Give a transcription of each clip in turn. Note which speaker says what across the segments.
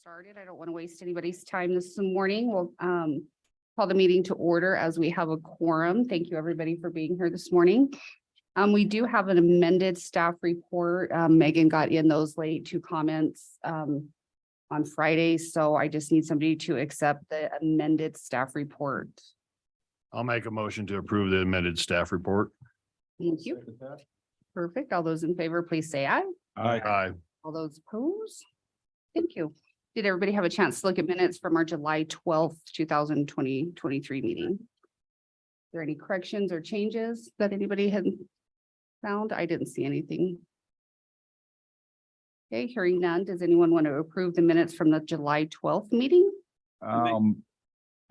Speaker 1: started. I don't want to waste anybody's time this morning. We'll call the meeting to order as we have a quorum. Thank you, everybody, for being here this morning. We do have an amended staff report. Megan got in those late two comments on Friday, so I just need somebody to accept the amended staff report.
Speaker 2: I'll make a motion to approve the amended staff report.
Speaker 1: Thank you. Perfect. All those in favor, please say aye.
Speaker 2: Aye.
Speaker 1: All those opposed? Thank you. Did everybody have a chance to look at minutes from our July 12th, 2023 meeting? Are there any corrections or changes that anybody had found? I didn't see anything. Okay, hearing none. Does anyone want to approve the minutes from the July 12th meeting?
Speaker 3: I'll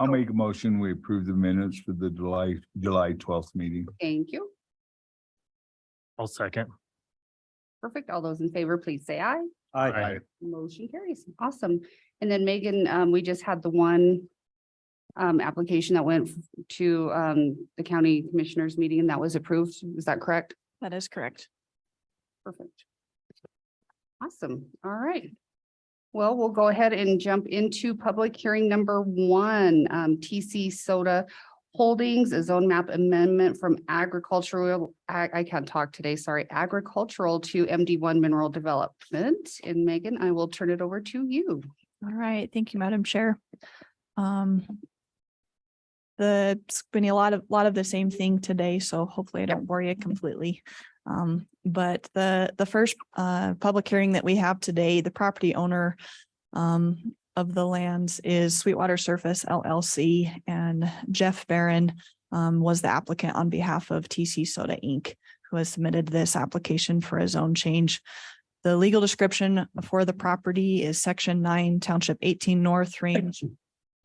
Speaker 3: make a motion. We approve the minutes for the July 12th meeting.
Speaker 1: Thank you.
Speaker 4: I'll second.
Speaker 1: Perfect. All those in favor, please say aye.
Speaker 2: Aye.
Speaker 1: Motion carries. Awesome. And then Megan, we just had the one application that went to the county commissioners meeting and that was approved. Is that correct?
Speaker 5: That is correct.
Speaker 1: Perfect. Awesome. All right. Well, we'll go ahead and jump into public hearing number 1, TC Soda Holdings, a zone map amendment from agricultural, I can't talk today, sorry, agricultural to MD1 mineral development. And Megan, I will turn it over to you.
Speaker 5: All right. Thank you, Madam Chair. It's been a lot of the same thing today, so hopefully I don't bore you completely. But the first public hearing that we have today, the property owner of the lands is Sweetwater Surface LLC, and Jeff Barron was the applicant on behalf of TC Soda Inc., who has submitted this application for a zone change. The legal description for the property is Section 9, Township 18 North, Range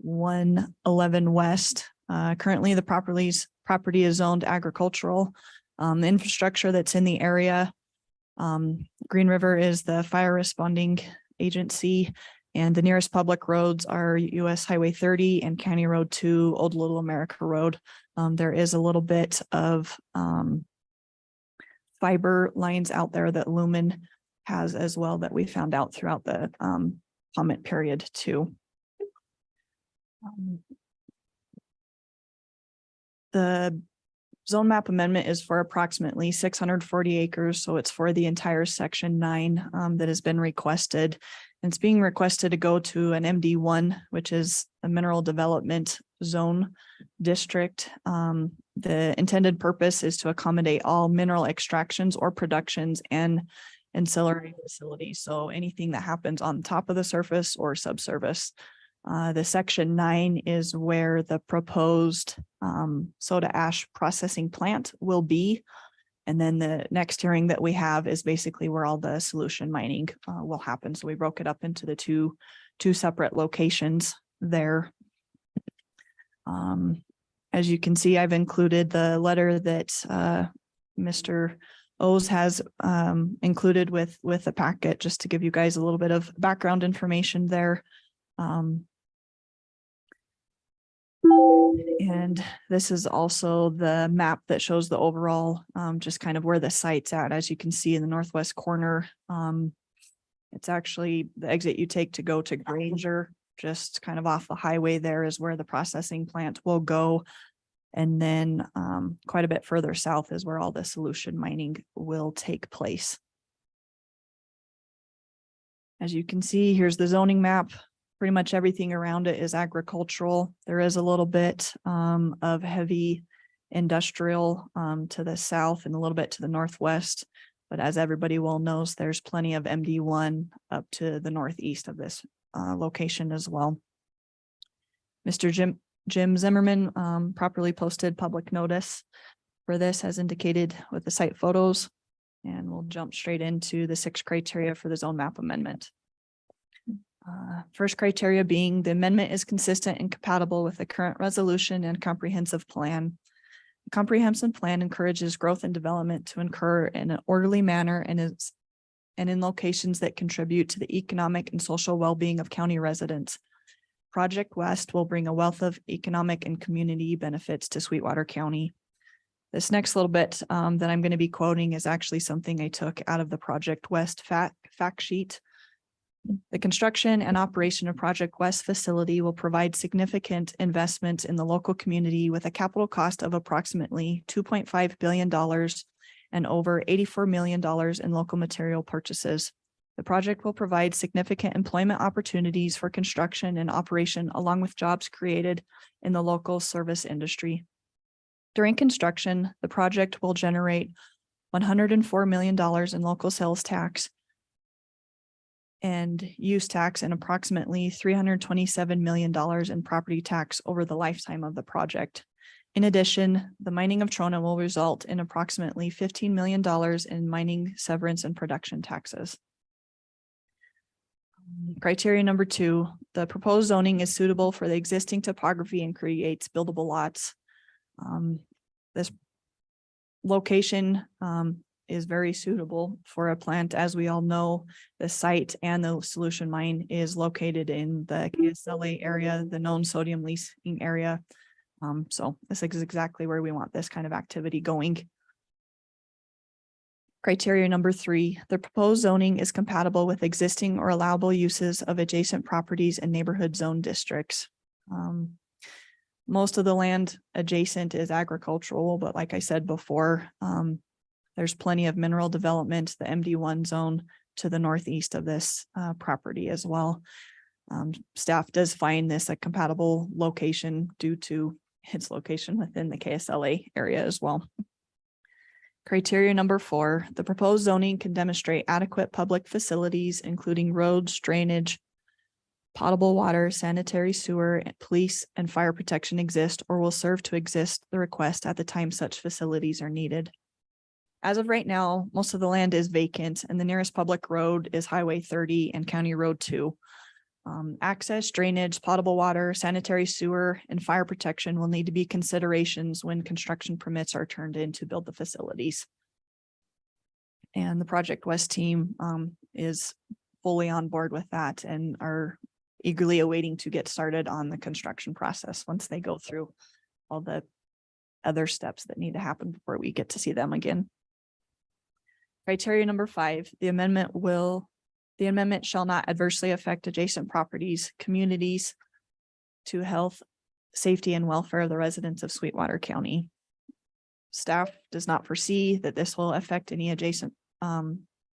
Speaker 5: 111 West. Currently, the property is zoned agricultural. The infrastructure that's in the area, Green River is the fire responding agency, and the nearest public roads are US Highway 30 and County Road 2, Old Little America Road. There is a little bit of fiber lines out there that Lumen has as well that we found out throughout the comment period too. The zone map amendment is for approximately 640 acres. So it's for the entire Section 9 that has been requested. And it's being requested to go to an MD1, which is a mineral development zone district. The intended purpose is to accommodate all mineral extractions or productions and ancillary facilities. So anything that happens on top of the surface or subsurface. The Section 9 is where the proposed soda ash processing plant will be. And then the next hearing that we have is basically where all the solution mining will happen. So we broke it up into the two separate locations there. As you can see, I've included the letter that Mr. O's has included with the packet, just to give you guys a little bit of background information there. And this is also the map that shows the overall, just kind of where the site's at. As you can see in the northwest corner, it's actually the exit you take to go to Granger, just kind of off the highway there is where the processing plant will go. And then quite a bit further south is where all the solution mining will take place. As you can see, here's the zoning map. Pretty much everything around it is agricultural. There is a little bit of heavy industrial to the south and a little bit to the northwest. But as everybody well knows, there's plenty of MD1 up to the northeast of this location as well. Mr. Jim Zimmerman properly posted public notice for this as indicated with the site photos. And we'll jump straight into the 6 criteria for the zone map amendment. First criteria being the amendment is consistent and compatible with the current resolution and comprehensive plan. The comprehensive plan encourages growth and development to occur in an orderly manner and in locations that contribute to the economic and social well-being of county residents. Project West will bring a wealth of economic and community benefits to Sweetwater County. This next little bit that I'm going to be quoting is actually something I took out of the Project West fact sheet. The construction and operation of Project West facility will provide significant investments in the local community with a capital cost of approximately $2.5 billion and over $84 million in local material purchases. The project will provide significant employment opportunities for construction and operation, along with jobs created in the local service industry. During construction, the project will generate $104 million in local sales tax and use tax and approximately $327 million in property tax over the lifetime of the project. In addition, the mining of Trona will result in approximately $15 million in mining severance and production taxes. Criteria number 2, the proposed zoning is suitable for the existing topography and creates buildable lots. This location is very suitable for a plant. As we all know, the site and the solution mine is located in the KSLA area, the known sodium leasing area. So this is exactly where we want this kind of activity going. Criteria number 3, the proposed zoning is compatible with existing or allowable uses of adjacent properties and neighborhood zone districts. Most of the land adjacent is agricultural, but like I said before, there's plenty of mineral development, the MD1 zone to the northeast of this property as well. Staff does find this a compatible location due to its location within the KSLA area as well. Criteria number 4, the proposed zoning can demonstrate adequate public facilities, including roads, drainage, potable water, sanitary sewer, police, and fire protection exist or will serve to exist the request at the time such facilities are needed. As of right now, most of the land is vacant and the nearest public road is Highway 30 and County Road 2. Access, drainage, potable water, sanitary sewer, and fire protection will need to be considerations when construction permits are turned in to build the facilities. And the Project West team is fully on board with that and are eagerly awaiting to get started on the construction process once they go through all the other steps that need to happen before we get to see them again. Criteria number 5, the amendment shall not adversely affect adjacent properties, communities to health, safety, and welfare of the residents of Sweetwater County. Staff does not foresee that this will affect any adjacent,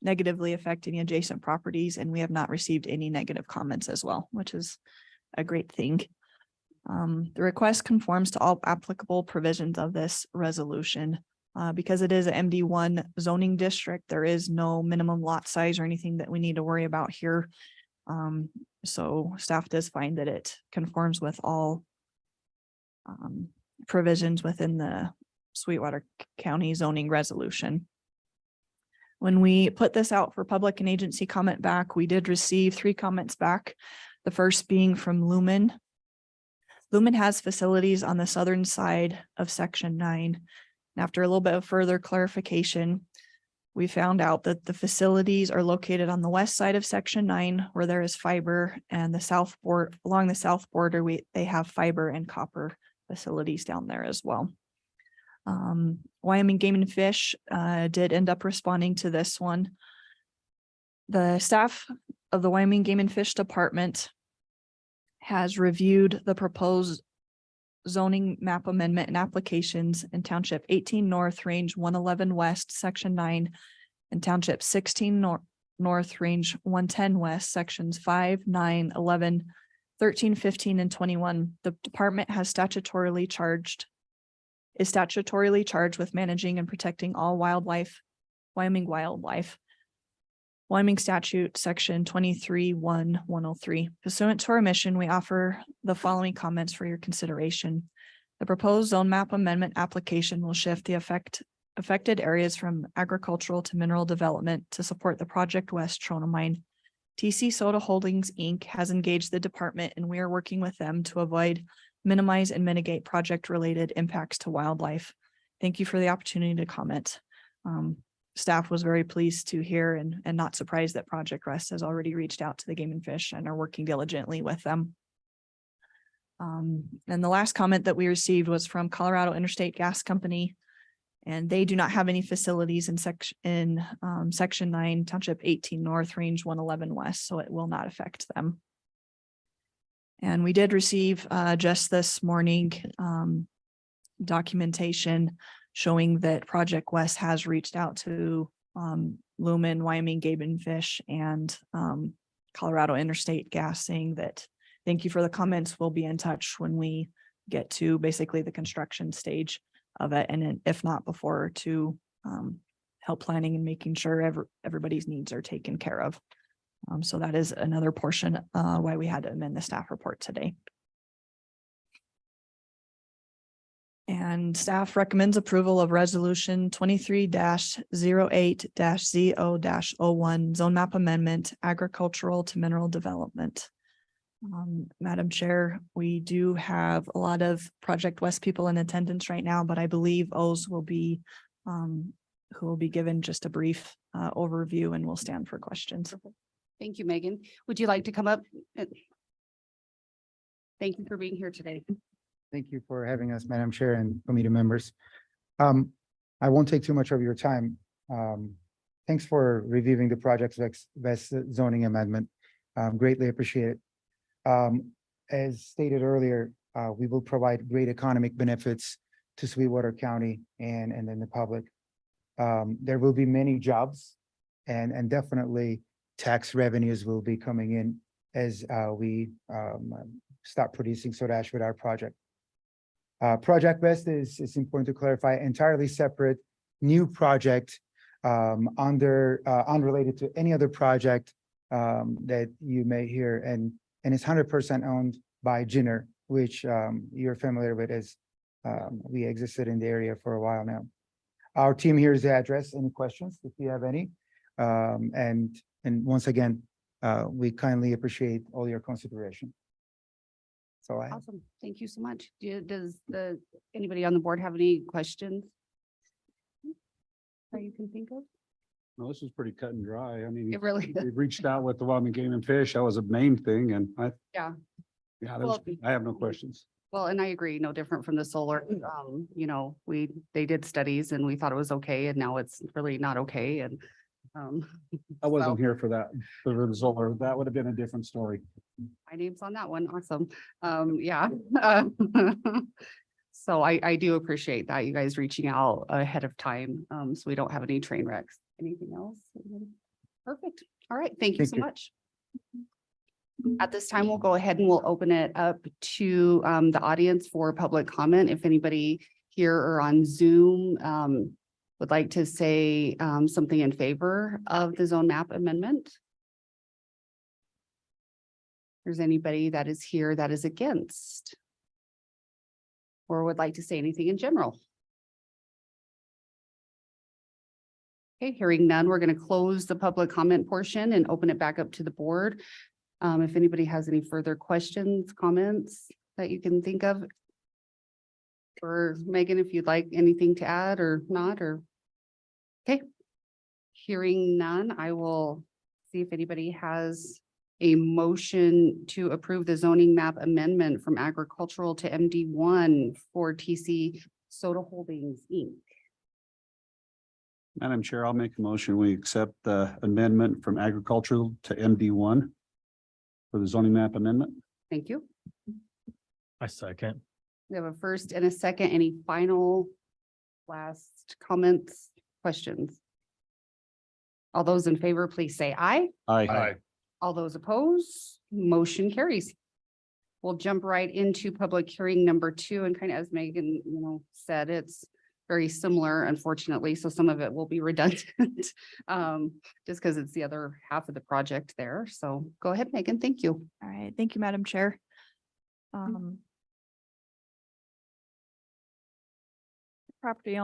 Speaker 5: negatively affect any adjacent properties, and we have not received any negative comments as well, which is a great thing. The request conforms to all applicable provisions of this resolution. Because it is an MD1 zoning district, there is no minimum lot size or anything that we need to worry about here. So staff does find that it conforms with all provisions within the Sweetwater County zoning resolution. When we put this out for public and agency comment back, we did receive 3 comments back. The first being from Lumen. Lumen has facilities on the southern side of Section 9. And after a little bit of further clarification, we found out that the facilities are located on the west side of Section 9, where there is fiber, and along the south border, they have fiber and copper facilities down there as well. Wyoming Game and Fish did end up responding to this one. The staff of the Wyoming Game and Fish Department has reviewed the proposed zoning map amendment and applications in Township 18 North, Range 111 West, Section 9, and Township 16 North, Range 110 West, Sections 5, 9, 11, 13, 15, and 21. The department is statutorily charged with managing and protecting all Wyoming wildlife. Wyoming Statute, Section 23-1-103. Pursuant to our mission, we offer the following comments for your consideration. The proposed zone map amendment application will shift the affected areas from agricultural to mineral development to support the Project West Trona Mine. TC Soda Holdings, Inc. has engaged the department, and we are working with them to avoid, minimize, and mitigate project-related impacts to wildlife. Thank you for the opportunity to comment. Staff was very pleased to hear and not surprised that Project West has already reached out to the Game and Fish and are working diligently with them. And the last comment that we received was from Colorado Interstate Gas Company. And they do not have any facilities in section 9, township 18 north, range 111 west, so it will not affect them. And we did receive just this morning documentation showing that Project West has reached out to Lumen, Wyoming, Game and Fish, and Colorado Interstate Gas, saying that thank you for the comments. We'll be in touch when we get to basically the construction stage of it, and then if not before, to help planning and making sure everybody's needs are taken care of. So that is another portion why we had to amend the staff report today. And staff recommends approval of resolution 23-08-ZO-01 zone map amendment, agricultural to mineral development. Madam Chair, we do have a lot of Project West people in attendance right now, but I believe O's will be who will be given just a brief overview, and will stand for questions.
Speaker 1: Thank you, Megan. Would you like to come up? Thank you for being here today.
Speaker 6: Thank you for having us, Madam Chair and committee members. I won't take too much of your time. Thanks for reviewing the Project West zoning amendment. Greatly appreciate it. As stated earlier, we will provide great economic benefits to Sweetwater County and then the public. There will be many jobs and definitely tax revenues will be coming in as we start producing soda ash with our project. Project West is important to clarify, entirely separate new project unrelated to any other project that you may hear, and it's 100% owned by Ginner, which you're familiar with, as we existed in the area for a while now. Our team here is to address any questions if you have any. And once again, we kindly appreciate all your consideration. So
Speaker 1: Awesome. Thank you so much. Does anybody on the board have any questions that you can think of?
Speaker 7: Well, this is pretty cut and dry. I mean,
Speaker 1: It really is.
Speaker 7: we reached out with the Wyoming Game and Fish. That was a main thing, and
Speaker 1: Yeah.
Speaker 7: yeah,
Speaker 1: Well,
Speaker 7: I have no questions.
Speaker 1: Well, and I agree, no different from the solar. You know, they did studies and we thought it was okay, and now it's really not okay, and
Speaker 7: I wasn't
Speaker 1: so-
Speaker 7: here for that, for the solar. That would have been a different story.
Speaker 1: my name's on that one. Awesome. Yeah. So I do appreciate that, you guys reaching out ahead of time, so we don't have any train wrecks. Anything else? Perfect. All right. Thank you
Speaker 6: Thank
Speaker 1: so
Speaker 6: you.
Speaker 1: much. At this time, we'll go ahead and we'll open it up to the audience for public comment. If anybody here or on Zoom would like to say something in favor of the zone map amendment. If there's anybody that is here that is against or would like to say anything in general. Okay, hearing none, we're going to close the public comment portion and open it back up to the board. If anybody has any further questions, comments that you can think of. Or Megan, if you'd like anything to add or not, or. Okay. Hearing none, I will see if anybody has a motion to approve the zoning map amendment from agricultural to MD1 for TC Soda Holdings, Inc.
Speaker 7: Madam Chair, I'll make a motion. We accept the amendment from agricultural to MD1 for the zoning map amendment.
Speaker 1: Thank you.
Speaker 4: I second.
Speaker 1: We have a first and a second. Any final last comments, questions? All those in favor, please say aye.
Speaker 7: Aye.
Speaker 1: All those opposed, motion carries. We'll jump right into public hearing number 2, and kind of as Megan, said, it's very similar, unfortunately, so some of it will be redundant. Just because it's the other half of the project there. So go ahead, Megan. Thank you.
Speaker 5: All right, thank you, Madam Chair. Property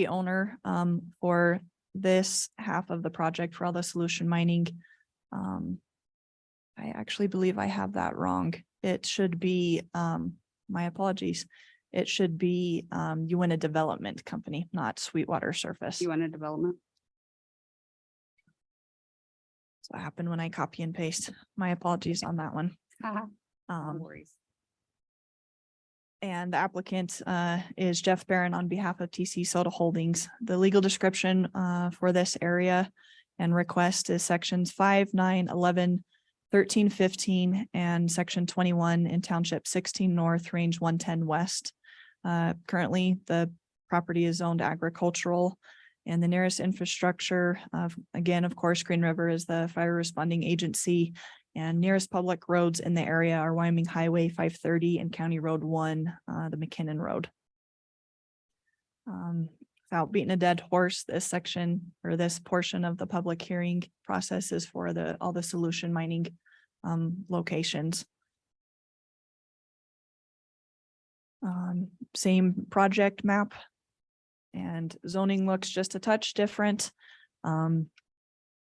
Speaker 5: owner for this half of the project for all the solution mining. I actually believe I have that wrong. It should be, my apologies. It should be Uinta Development Company, not Sweetwater Surface.
Speaker 1: You want a development?
Speaker 5: That's what happened when I copy and paste. My apologies on that one.
Speaker 1: No
Speaker 5: Um,
Speaker 1: worries.
Speaker 5: And the applicant is Jeff Barron on behalf of TC Soda Holdings. The legal description for this area and request is sections 5, 9, 11, 13, 15, and section 21 in township 16 north, range 110 west. Currently, the property is zoned agricultural, and the nearest infrastructure again, of course, Green River is the fire responding agency, and nearest public roads in the area are Wyoming Highway 530 and County Road 1, the McKinnon Road. Without beating a dead horse, this section or this portion of the public hearing process is for all the solution mining locations. Same project map and zoning looks just a touch different.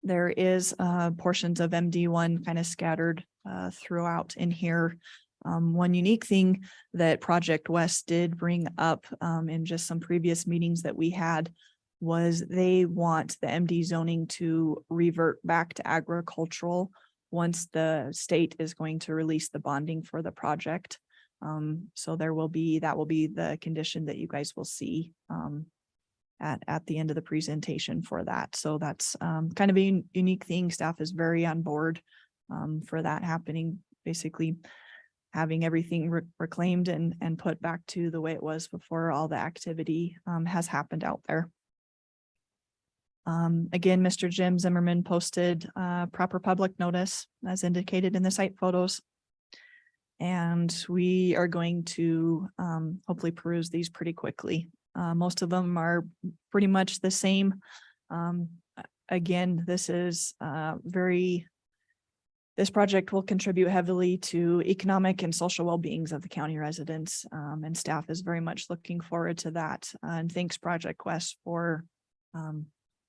Speaker 5: There is portions of MD1 kind of scattered throughout in here. One unique thing that Project West did bring up in just some previous meetings that we had was they want the MD zoning to revert back to agricultural once the state is going to release the bonding for the project. So that will be the condition that you guys will see at the end of the presentation for that. So that's kind of a unique thing. Staff is very on board for that happening, basically having everything reclaimed and put back to the way it was before all the activity has happened out there. Again, Mr. Jim Zimmerman posted proper public notice as indicated in the site photos. And we are going to hopefully peruse these pretty quickly. Most of them are pretty much the same. Again, this is this project will contribute heavily to economic and social well-beings of the county residents, and staff is very much looking forward to that. And thanks Project West for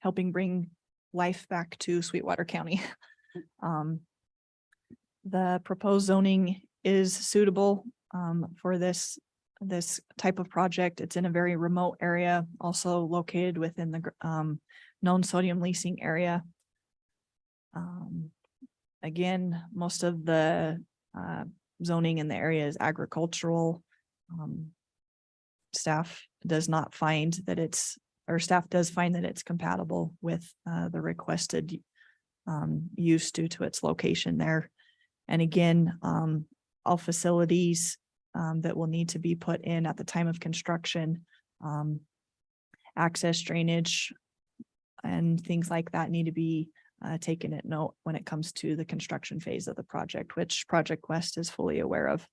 Speaker 5: helping bring life back to Sweetwater County. The proposed zoning is suitable for this type of project. It's in a very remote area, also located within the known sodium leasing area. Again, most of the zoning in the area is agricultural. Staff does find that it's compatible with the requested use due to its location there. And again, all facilities that will need to be put in at the time of construction, access, drainage, and things like that need to be taken at note when it comes to the construction phase of the project, which Project West is fully aware of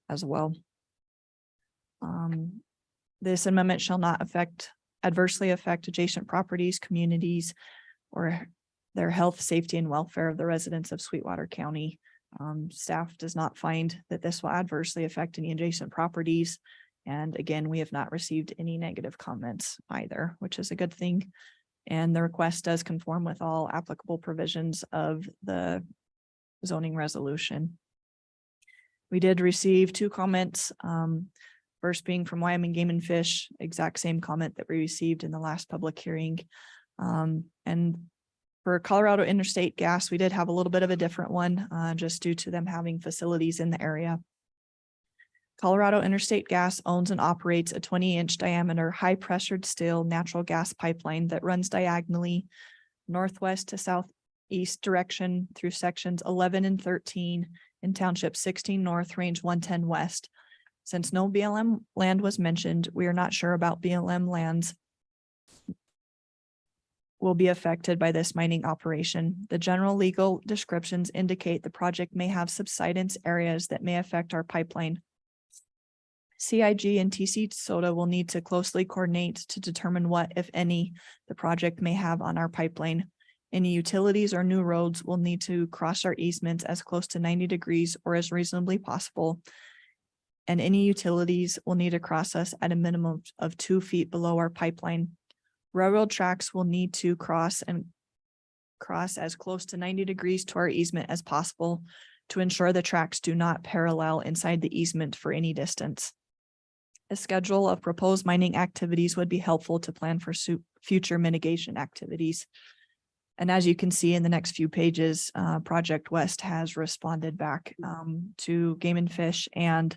Speaker 5: as well. This amendment shall not adversely affect adjacent properties, communities, or their health, safety, and welfare of the residents of Sweetwater County. Staff does not find that this will adversely affect any adjacent properties. And again, we have not received any negative comments either, which is a good thing. And the request does conform with all applicable provisions of the zoning resolution. We did receive 2 comments. First being from Wyoming Game and Fish, exact same comment that we received in the last public hearing. And for Colorado Interstate Gas, we did have a little bit of a different one, just due to them having facilities in the area. Colorado Interstate Gas owns and operates a 20-inch diameter, high-pressured steel natural gas pipeline that runs diagonally northwest to southeast direction through sections 11 and 13 in Township 16 North, Range 110 West. Since no BLM land was mentioned, we are not sure about BLM lands will be affected by this mining operation. The general legal descriptions indicate the project may have subsidence areas that may affect our pipeline. CIG and TC Soda will need to closely coordinate to determine what, if any, the project may have on our pipeline. Any utilities or new roads will need to cross our easements as close to 90 degrees or as reasonably possible. And any utilities will need to cross us at a minimum of 2 feet below our pipeline. Railroad tracks will need to cross as close to 90 degrees to our easement as possible to ensure the tracks do not parallel inside the easement for any distance. A schedule of proposed mining activities would be helpful to plan for future mitigation activities. And as you can see in the next few pages, Project West has responded back to Game and Fish and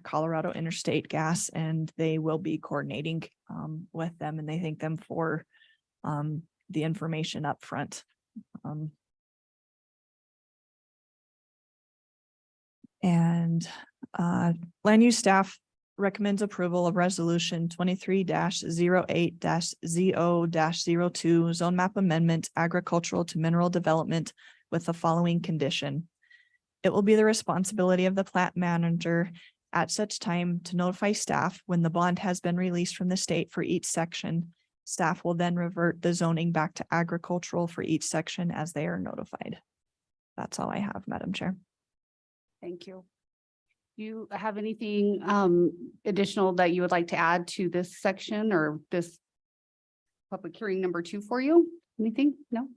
Speaker 5: Colorado Interstate Gas, and they will be coordinating with them, and they thank them for the information up front. And land use staff recommends approval of resolution 23-08-ZO-02 zone map amendment agricultural to mineral development with the following condition. It will be the responsibility of the plant manager at such time to notify staff when the bond has been released from the state for each section. Staff will then revert the zoning back to agricultural for each section as they are notified. That's all I have, Madam Chair.
Speaker 1: Thank you. Do you have anything additional that you would like to add to this section or this public hearing number 2 for you? Anything? No?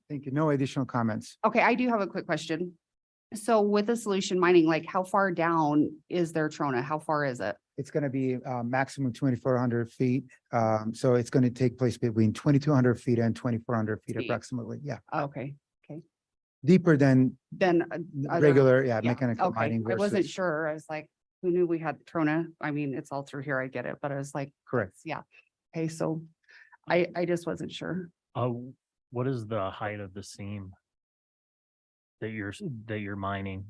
Speaker 6: Thank you. No additional comments.
Speaker 1: Okay, I do have a quick question. So with the solution mining, like how far down is their Trona? How far is it?
Speaker 6: It's going to be maximum 2,400 feet. So it's going to take place between 2,200 feet and 2,400 feet
Speaker 1: Feet.
Speaker 6: approximately. Yeah,
Speaker 1: Okay,
Speaker 6: deeper than
Speaker 1: then. other-
Speaker 6: regular,
Speaker 1: yeah,
Speaker 6: mechanical
Speaker 1: okay.
Speaker 6: mining
Speaker 1: I wasn't
Speaker 6: versus.
Speaker 1: sure. I was like, who knew we had Trona? I mean, it's all through here. I get it, but I was like,
Speaker 6: Correct.
Speaker 1: yeah. Okay, so I just wasn't sure.
Speaker 4: What is the height of the seam that you're mining?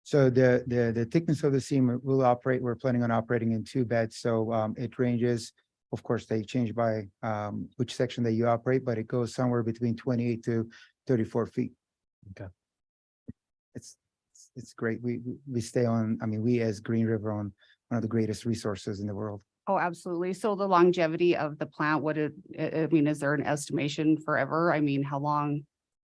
Speaker 6: So the thickness of the seam will operate, we're planning on operating in 2 beds. So it ranges, of course, they change by which section that you operate, but it goes somewhere between 28 to 34 feet.
Speaker 4: Okay.
Speaker 6: It's great. We stay on, I mean, we as Green River on one of the greatest resources in the world.
Speaker 1: Oh, absolutely. So the longevity of the plant, I mean, is there an estimation forever? I mean, how long?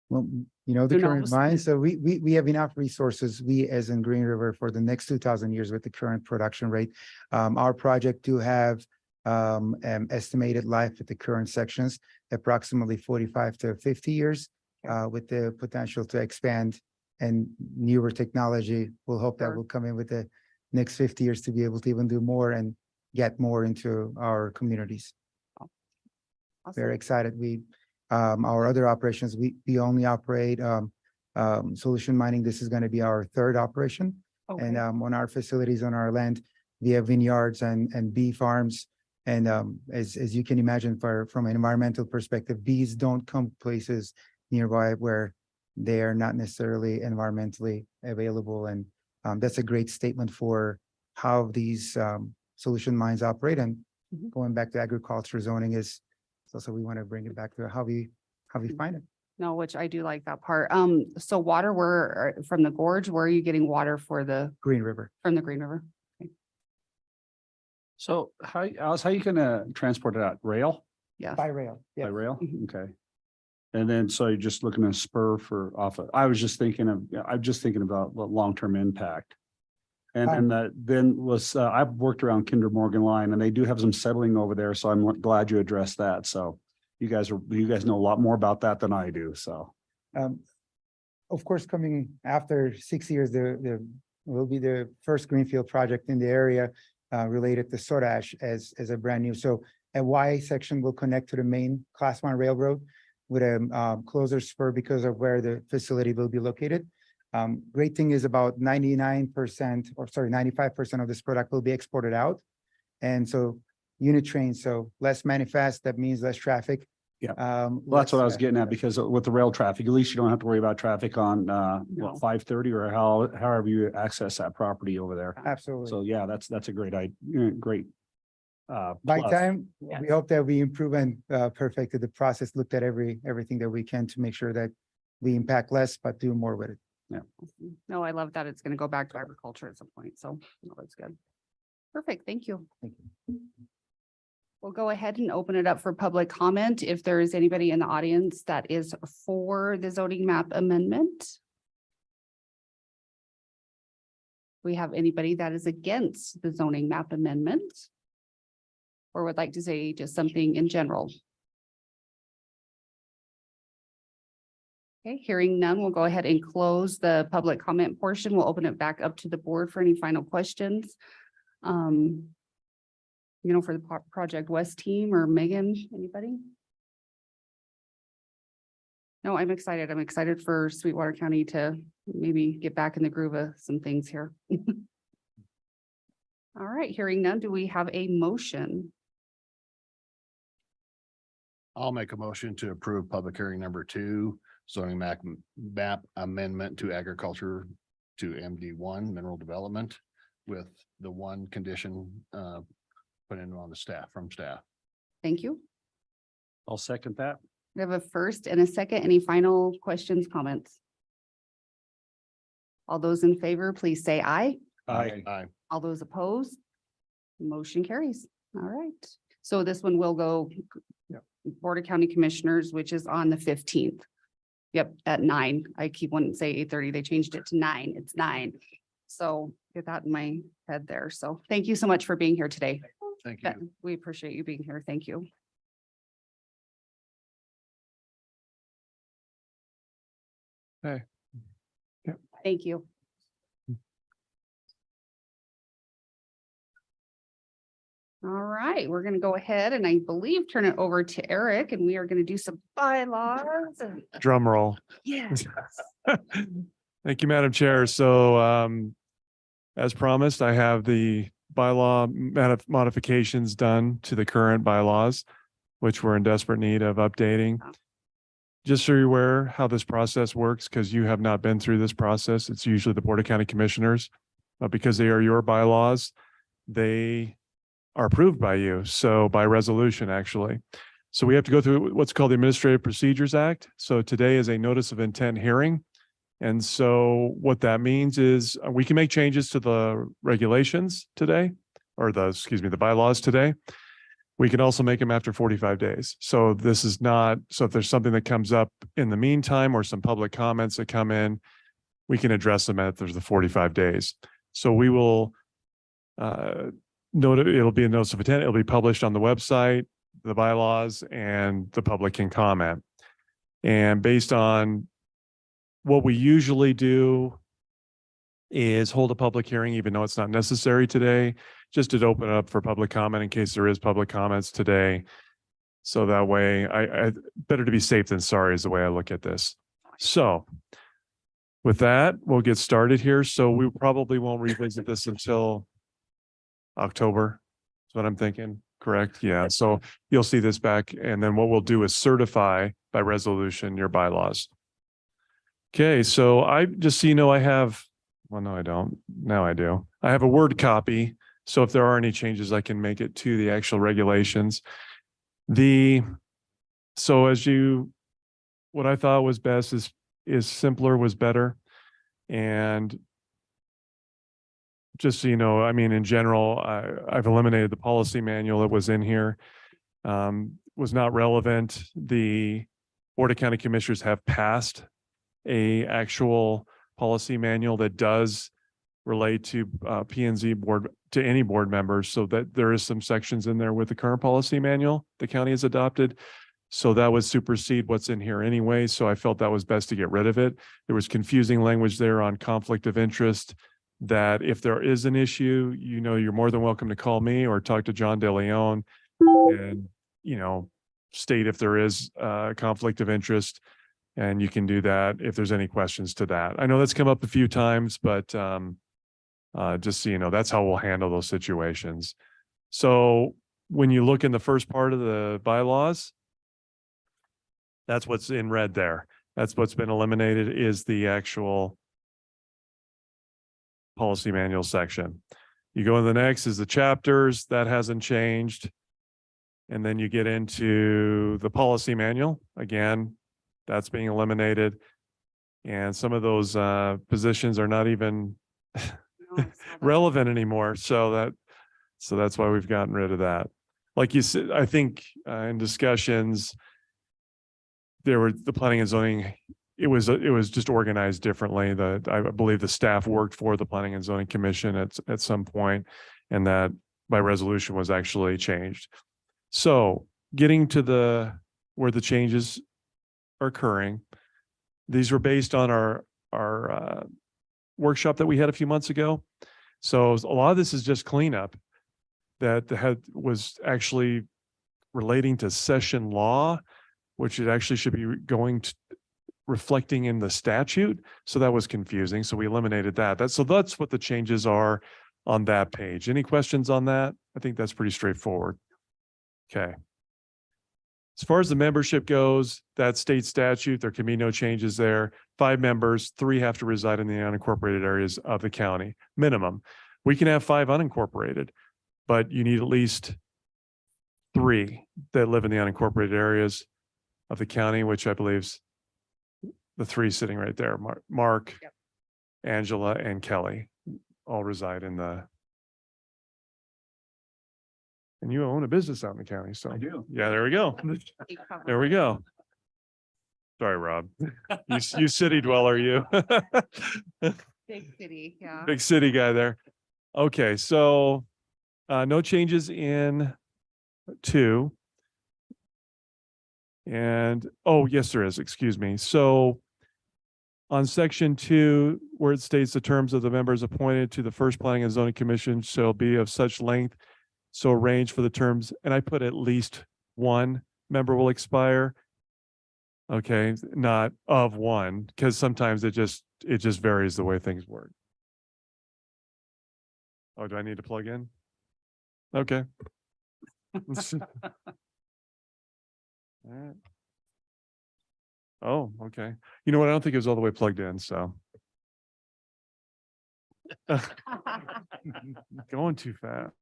Speaker 6: Well, you know, the
Speaker 1: Who
Speaker 6: current
Speaker 1: knows?
Speaker 6: mine, so we have enough resources, we as in Green River for the next 2,000 years with the current production rate. Our project do have estimated life at the current sections, approximately 45 to 50 years, with the potential to expand and newer technology. We'll hope that
Speaker 1: Sure.
Speaker 6: will come in with the next 50 years to be able to even do more and get more into our communities. Very
Speaker 1: Awesome.
Speaker 6: excited. Our other operations, we only operate solution mining. This is going to be our 3rd operation. And
Speaker 1: Okay,
Speaker 6: on our facilities on our land, we have vineyards and bee farms. And as you can imagine, from an environmental perspective, bees don't come places nearby where they are not necessarily environmentally available. And that's a great statement for how these solution mines operate. And
Speaker 1: Mhm.
Speaker 6: going back to agriculture zoning is also, we want to bring it back to how we find it.
Speaker 1: no, which I do like that part. So water, from the gorge, where are you getting water from the
Speaker 6: Green River.
Speaker 1: Green River?
Speaker 7: So Alice, how you gonna transport it out? Rail?
Speaker 1: Yes.
Speaker 6: By rail.
Speaker 7: By
Speaker 6: Yeah.
Speaker 7: rail?
Speaker 1: Mhm.
Speaker 7: Okay. And then, so you're just looking at spur for I'm just thinking about the long-term impact. And that then I've worked around Kinder Morgan line and they do have some settling over there. So I'm glad you addressed that. So you guys know a lot more about that than I do. So.
Speaker 6: Of course, coming after 6 years, there will be the first greenfield project in the area related to soda ash as a brand new. So a Y section will connect to the main Class 1 railroad with a closer spur because of where the facility will be located. Great thing is about 95% of this product will be exported out. And so unit trains, so less manifest, that means less traffic.
Speaker 7: Yeah. Well, that's what I was getting at, because with the rail traffic, at least you don't have to worry about traffic on
Speaker 1: No.
Speaker 7: 530 or however you access that property over there.
Speaker 6: Absolutely.
Speaker 7: So yeah, that's a great great.
Speaker 6: By
Speaker 7: plus.
Speaker 6: time,
Speaker 1: Yes.
Speaker 6: we hope that we improve and perfected the process, looked at everything that we can to make sure that we impact less, but do more with it.
Speaker 1: Awesome. No, I love that it's going to go back to agriculture at some point. So no, that's good. Perfect. Thank you.
Speaker 6: Thank
Speaker 1: We'll go ahead and open it up for public comment. If there is anybody in the audience that is for the zoning map amendment. We have anybody that is against the zoning map amendment? Or would like to say just something in general? Okay, hearing none, we'll go ahead and close the public comment portion. We'll open it back up to the board for any final questions. For the Project West team or Megan, anybody? No, I'm excited. I'm excited for Sweetwater County to maybe get back in the groove of some things here. All right, hearing none, do we have a motion?
Speaker 2: I'll make a motion to approve public hearing number 2, zoning map amendment to agriculture to MD1 mineral development with the one condition put in on the staff from staff.
Speaker 1: Thank you.
Speaker 7: I'll second that.
Speaker 1: We have a first and a second. Any final questions, comments? All those in favor, please say aye.
Speaker 2: Aye.
Speaker 1: All those opposed? Motion carries. All right. So this one will go Board of County Commissioners, which is on the 15th. Yep, at 9. I keep wanting to say 8:30. They changed it to 9. It's 9. So get that in my head there. So thank you so much for being here today.
Speaker 2: Thank
Speaker 1: Yeah,
Speaker 2: you.
Speaker 1: we appreciate you being here. Thank you.
Speaker 8: Hey. Yep.
Speaker 1: Thank you. All right, we're gonna go ahead and I believe turn it over to Eric and we are gonna do some bylaws.
Speaker 8: Drum roll.
Speaker 1: Yes.
Speaker 8: Thank you, Madam Chair. So as promised, I have the bylaw modifications done to the current bylaws, which we're in desperate need of updating. Just so you're aware how this process works, because you have not been through this process. It's usually the Board of County Commissioners, but because they are your bylaws, they are approved by you. So by resolution, actually. So we have to go through what's called the Administrative Procedures Act. So today is a notice of intent hearing. And so what that means is we can make changes to the regulations today, or the bylaws today. We can also make them after 45 days. So this is not, so if there's something that comes up in the meantime or some public comments that come in, we can address them after the 45 days. So we will note it'll be a notice of intent. It'll be published on the website, the bylaws, and the public can comment. And based on what we usually do is hold a public hearing, even though it's not necessary today, just to open it up for public comment in case there is public comments today. So that way, I better to be safe than sorry is the way I look at this. So with that, we'll get started here. So we probably won't revisit this until October. That's what I'm thinking, correct? Yeah, so you'll see this back. And then what we'll do is certify by resolution your bylaws. Okay, so I just so you know, I have, well, no, I don't. Now I do. I have a Word copy. So if there are any changes, I can make it to the actual regulations. So what I thought was best is simpler was better. And just so you know, I mean, in general, I've eliminated the policy manual that was in here. Was not relevant. The Board of County Commissioners have passed a actual policy manual that does relate to P and Z board, to any board members, so that there is some sections in there with the current policy manual the county has adopted. So that would supersede what's in here anyway. So I felt that was best to get rid of it. There was confusing language there on conflict of interest, that if there is an issue, you're more than welcome to call me or talk to John DeLeon and, state if there is a conflict of interest. And you can do that if there's any questions to that. I know that's come up a few times, but just so you know, that's how we'll handle those situations. So when you look in the first part of the bylaws, that's what's in red there. That's what's been eliminated, is the actual policy manual section. You go in the next is the chapters, that hasn't changed. And then you get into the policy manual. Again, that's being eliminated. And some of those positions are not even relevant anymore. So that's why we've gotten rid of that. Like you said, I think in discussions, there were the planning and zoning, it was just organized differently. I believe the staff worked for the Planning and Zoning Commission at some point, and that by resolution was actually changed. So getting to where the changes are occurring, these were based on our workshop that we had a few months ago. So a lot of this is just cleanup that was actually relating to session law, which it actually should be going reflecting in the statute. So that was confusing. So we eliminated that. So that's what the changes are on that page. Any questions on that? I think that's pretty straightforward. Okay. As far as the membership goes, that state statute, there can be no changes there. 5 members, 3 have to reside in the unincorporated areas of the county, minimum. We can have 5 unincorporated, but you need at least 3 that live in the unincorporated areas of the county, which I believe is the 3 sitting right there, Mark,
Speaker 1: Yep.
Speaker 8: Angela, and Kelly all reside in the. And you own a business out in the county, so.
Speaker 7: I do.
Speaker 8: Yeah, there we go. There we go. Sorry, Rob. You city dweller, you.
Speaker 1: Big city, yeah.
Speaker 8: Big city guy there. Okay, so no changes in 2. And, oh, yes, there is, excuse me. So on section 2, where it states the terms of the members appointed to the first planning and zoning commission shall be of such length, so arrange for the terms, and I put at least 1 member will expire. Okay, not of 1, because sometimes it just varies the way things work. Oh, do I need to plug in? Okay. All right. Oh, okay. You know what? I don't think it was all the way plugged in, so. Going too fast.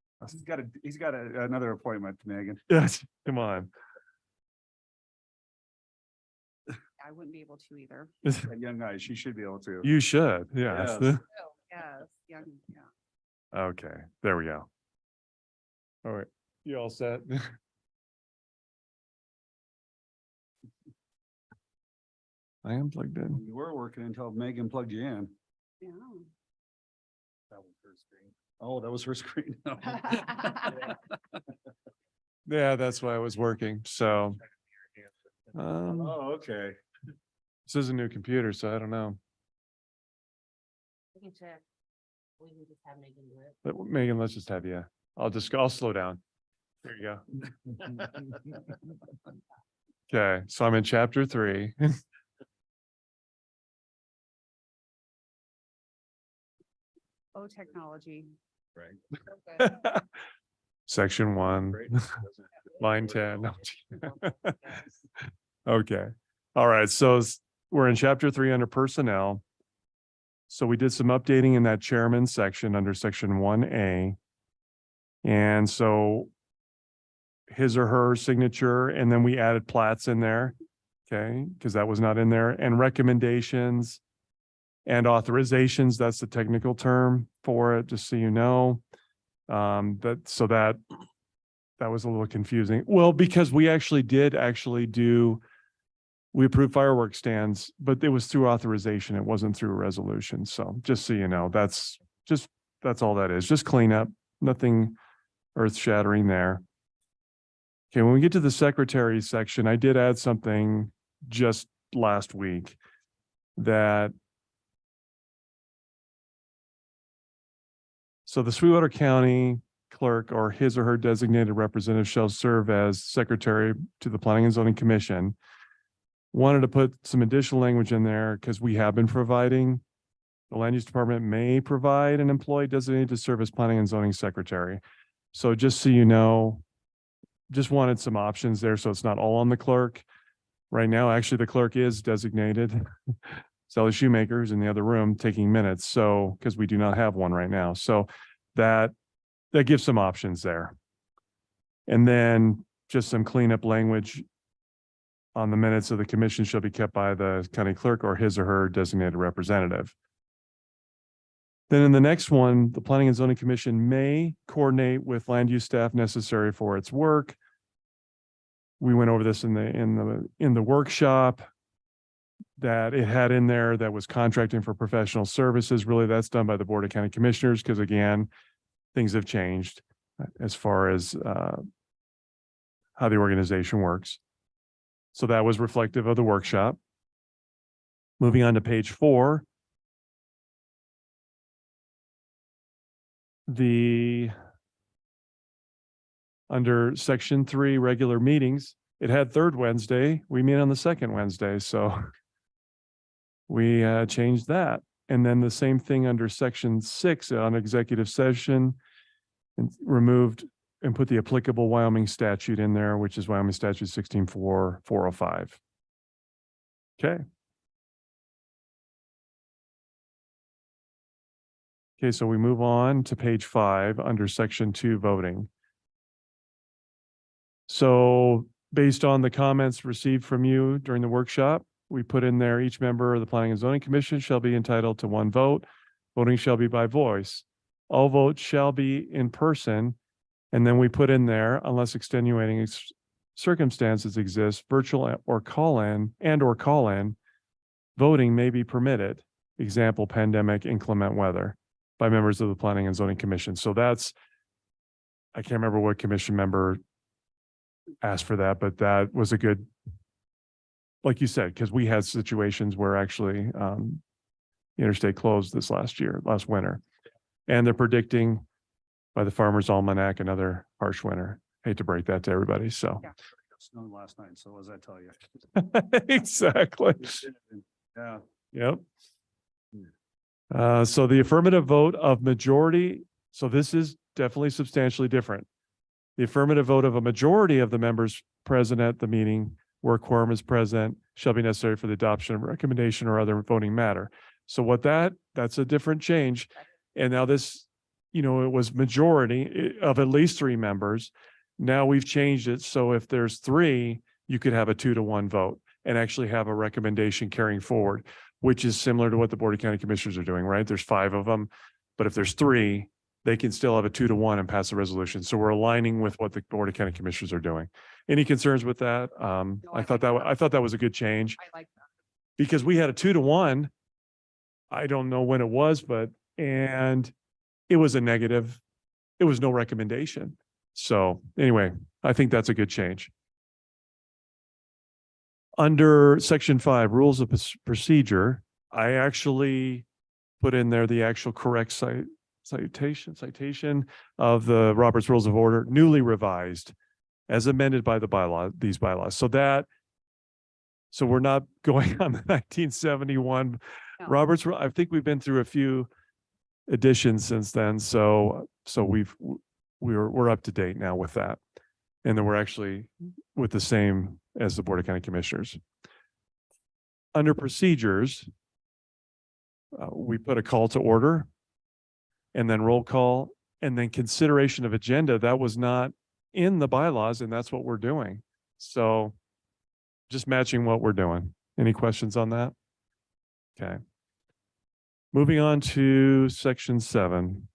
Speaker 7: He's got another appointment, Megan.
Speaker 8: Yes, come on.
Speaker 1: I wouldn't be able to either.
Speaker 7: That young guy, she should be able to.
Speaker 8: You should, yes.
Speaker 7: Yes.
Speaker 1: Yes, yeah, yeah.
Speaker 8: Okay, there we go. All right, you all set? I am plugged in.
Speaker 7: You were working until Megan plugged you in.
Speaker 1: Yeah.
Speaker 7: That was her screen. Oh, that was her screen.
Speaker 8: Yeah, that's why I was working, so.
Speaker 7: Oh, okay.
Speaker 8: This is a new computer, so I don't know.
Speaker 9: We can check. We can just have Megan do it.
Speaker 8: But Megan, let's just have you. I'll slow down. There you go. Okay, so I'm in chapter 3.
Speaker 1: Oh, technology.
Speaker 7: Right.
Speaker 1: So good.
Speaker 8: Section 1, line 10. Okay, all right, so we're in chapter 3 under personnel. So we did some updating in that chairman section under section 1A. And so his or her signature, and then we added plats in there, okay, because that was not in there, and recommendations and authorizations, that's the technical term for it, just so you know. That was a little confusing. Well, because we did do, we approved fireworks stands, but it was through authorization. It wasn't through a resolution. So just so you know, that's all that is, just cleanup, nothing earth shattering there. Okay, when we get to the secretary section, I did add something just last week that. So the Sweetwater County clerk or his or her designated representative shall serve as secretary to the Planning and Zoning Commission. Wanted to put some additional language in there because we have been providing, the land use department may provide an employee designated to serve as planning and zoning secretary. So just so you know, just wanted some options there. So it's not all on the clerk. Right now, actually, the clerk is designated. Sally Shoemaker's in the other room taking minutes. So, because we do not have one right now. So that gives some options there. And then just some cleanup language on the minutes of the commission shall be kept by the county clerk or his or her designated representative. Then in the next one, the Planning and Zoning Commission may coordinate with land use staff necessary for its work. We went over this in the workshop that it had in there that was contracting for professional services. Really, that's done by the Board of County Commissioners because again, things have changed as far as how the organization works. So that was reflective of the workshop. Moving on to page 4. Under section 3, regular meetings, it had third Wednesday. We meet on the second Wednesday. So we changed that. And then the same thing under section 6 on executive session, and removed and put the applicable Wyoming statute in there, which is Wyoming statute 16.4.405. Okay. Okay, so we move on to page 5 under section 2 voting. So based on the comments received from you during the workshop, we put in there, each member of the Planning and Zoning Commission shall be entitled to one vote. Voting shall be by voice. All votes shall be in person. And then we put in there, unless extenuating circumstances exist, virtual or call-in voting may be permitted. Example, pandemic, inclement weather, by members of the Planning and Zoning Commission. So that's, I can't remember what commission member asked for that, but that was a good, like you said, because we had situations where actually interstate closed this last winter. And they're predicting by the Farmer's Almanac another harsh winter. Hate to break that to everybody, so.
Speaker 1: Yeah.
Speaker 7: Snowed last night, so what does that tell you?
Speaker 8: Exactly.
Speaker 7: Yeah.
Speaker 8: Yep. So the affirmative vote of majority, so this is definitely substantially different. The affirmative vote of a majority of the members present at the meeting where quorum is present shall be necessary for the adoption of recommendation or other voting matter. So that's a different change. And now this, it was majority of at least 3 members. Now we've changed it. So if there's 3, you could have a 2-to-1 vote and actually have a recommendation carrying forward, which is similar to what the Board of County Commissioners are doing, right? There's 5 of them, but if there's 3, they can still have a 2-to-1 and pass the resolution. So we're aligning with what the Board of County Commissioners are doing. Any concerns with that? I thought that was a good change
Speaker 1: I like that.
Speaker 8: because we had a 2-to-1. I don't know when it was, and it was a negative. It was no recommendation. So anyway, I think that's a good change. Under section 5, rules of procedure, I actually put in there the actual correct citation of the Robert's Rules of Order, newly revised as amended by these bylaws. So we're not going on the 1971
Speaker 1: No.
Speaker 8: Robert's. I think we've been through a few editions since then. So we're up to date now with that. And then we're actually with the same as the Board of County Commissioners. Under procedures, we put a call to order and then roll call and then consideration of agenda. That was not in the bylaws, and that's what we're doing. So just matching what we're doing. Any questions on that? Okay. Moving on to section 7.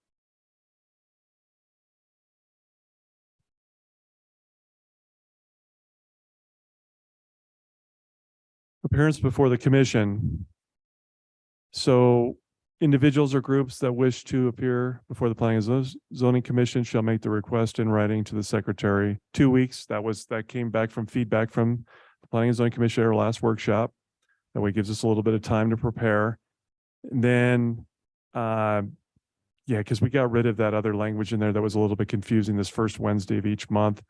Speaker 8: Appearance before the commission. So individuals or groups that wish to appear before the Planning and Zoning Commission shall make the request in writing to the secretary 2 weeks. That came back from feedback from the Planning and Zoning Commission at our last workshop. That way it gives us a little bit of time to prepare. And then, because we got rid of that other language in there that was a little bit confusing, this first Wednesday of each month.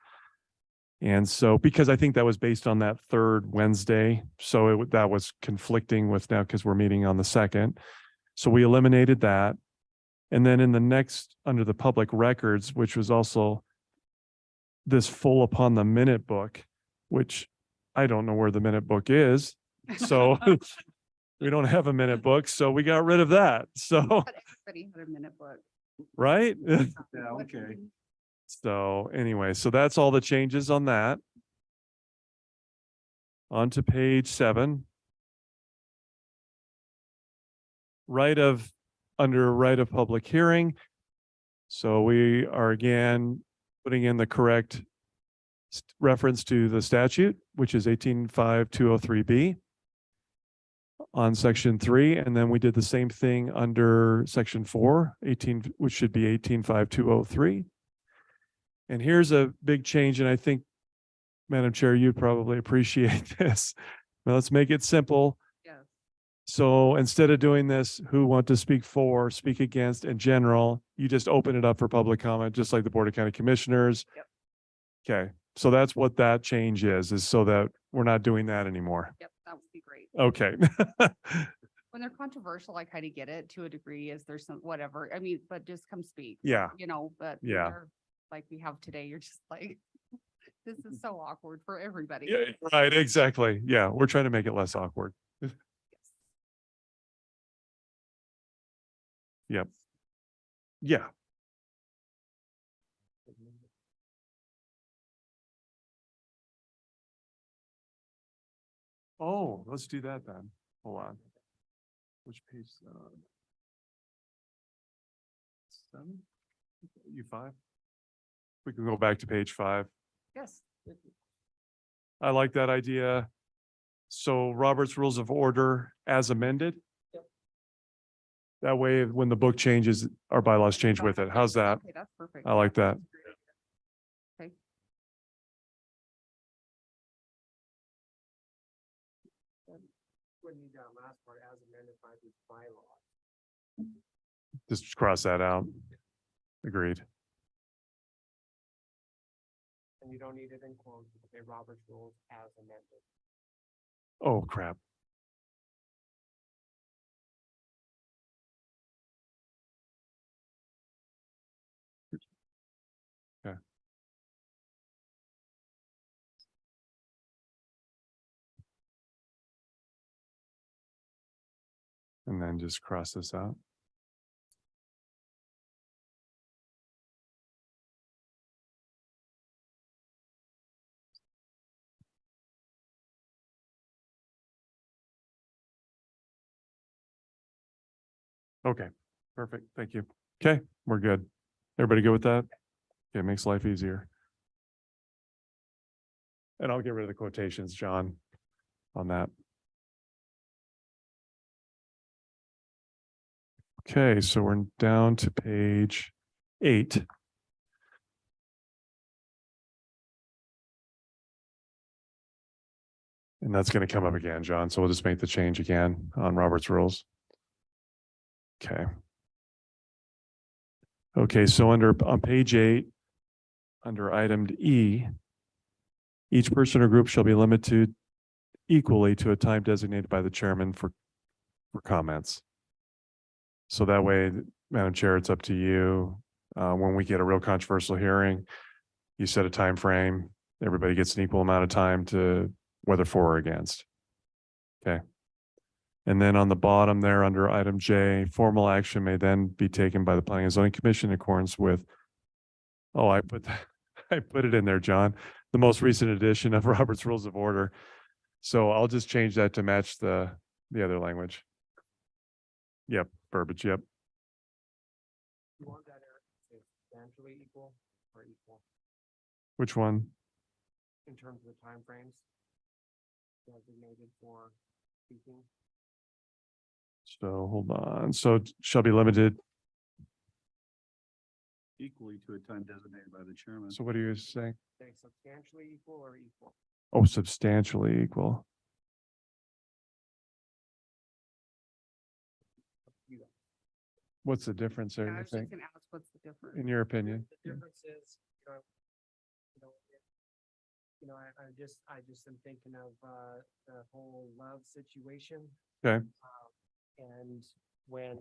Speaker 8: And so, because I think that was based on that third Wednesday, so that was conflicting with now because we're meeting on the 2nd. So we eliminated that. And then in the next, under the public records, which was also this full upon the minute book, which I don't know where the minute book is. So we don't have a minute book, so we got rid of that. So,
Speaker 1: But everybody had a minute book.
Speaker 8: right?
Speaker 7: Yeah, okay.
Speaker 8: So anyway, so that's all the changes on that. On to page 7. Under right of public hearing. So we are again putting in the correct reference to the statute, which is 18.5203B on section 3. And then we did the same thing under section 4, which should be 18.5203. And here's a big change, and I think, Madam Chair, you'd probably appreciate this. Now let's make it simple.
Speaker 1: Yes.
Speaker 8: So instead of doing this, who want to speak for, speak against in general, you just open it up for public comment, just like the Board of County Commissioners.
Speaker 1: Yep.
Speaker 8: Okay, so that's what that change is so that we're not doing that anymore.
Speaker 1: Yep, that would be great.
Speaker 8: Okay.
Speaker 1: controversial. I kind of get it to a degree. Is there some, whatever, I mean, but just come speak.
Speaker 8: Yeah,
Speaker 1: You know, but. when
Speaker 8: Yeah.
Speaker 1: they're Like we have today, you're just like, this is so awkward for everybody.
Speaker 8: yeah, right, exactly. Yeah, we're trying to make it less awkward. Yep. Yeah. Oh, let's do that then. Hold on. Which page? is that on? 7? You 5? We can go back to page 5.
Speaker 1: Yes.
Speaker 8: I like that idea. So Robert's Rules of Order as amended. That way, when the book changes, our bylaws change with it. How's that?
Speaker 1: Okay, that's perfect.
Speaker 8: I like that.
Speaker 1: Okay.
Speaker 10: When you got last part as amended by the bylaw.
Speaker 8: Just cross that out. Agreed.
Speaker 10: And you don't need it in quotes, say Robert's rules as amended.
Speaker 8: Oh, crap. Okay. And then just cross this out. Okay, perfect. Thank you. Okay, we're good. Everybody good with that? Okay, it makes life easier. And I'll get rid of the quotations, John, on that. Okay, so we're down to page 8. And that's going to come up again, John. So we'll just make the change again on Robert's rules. Okay. Okay, so on page 8, under item E, each person or group shall be limited equally to a time designated by the chairman for comments. So that way, Madam Chair, it's up to you. When we get a real controversial hearing, you set a time frame. Everybody gets an equal amount of time to whether for or against. Okay. And then on the bottom there under item J, formal action may then be taken by the Planning and Zoning Commission in accordance with, oh, I put it in there, John, the most recent edition of Robert's Rules of Order. So I'll just change that to match the other language. Yep, verbiage, yep.
Speaker 10: You want that substantially equal or equal
Speaker 8: Which one?
Speaker 10: in terms of the timeframes designated for speaking?
Speaker 8: So hold on. So shall be limited.
Speaker 7: Equally to a time designated by the chairman.
Speaker 8: So what are you saying?
Speaker 10: Say substantially equal or equal?
Speaker 8: Oh, substantially equal.
Speaker 10: You got
Speaker 8: What's the difference
Speaker 1: Yeah,
Speaker 8: there,
Speaker 1: I
Speaker 8: you
Speaker 1: was just
Speaker 8: think,
Speaker 1: gonna ask, what's the difference?
Speaker 8: in your opinion?
Speaker 10: The difference is, I just am thinking of, the whole love situation.
Speaker 8: Okay.
Speaker 10: And when,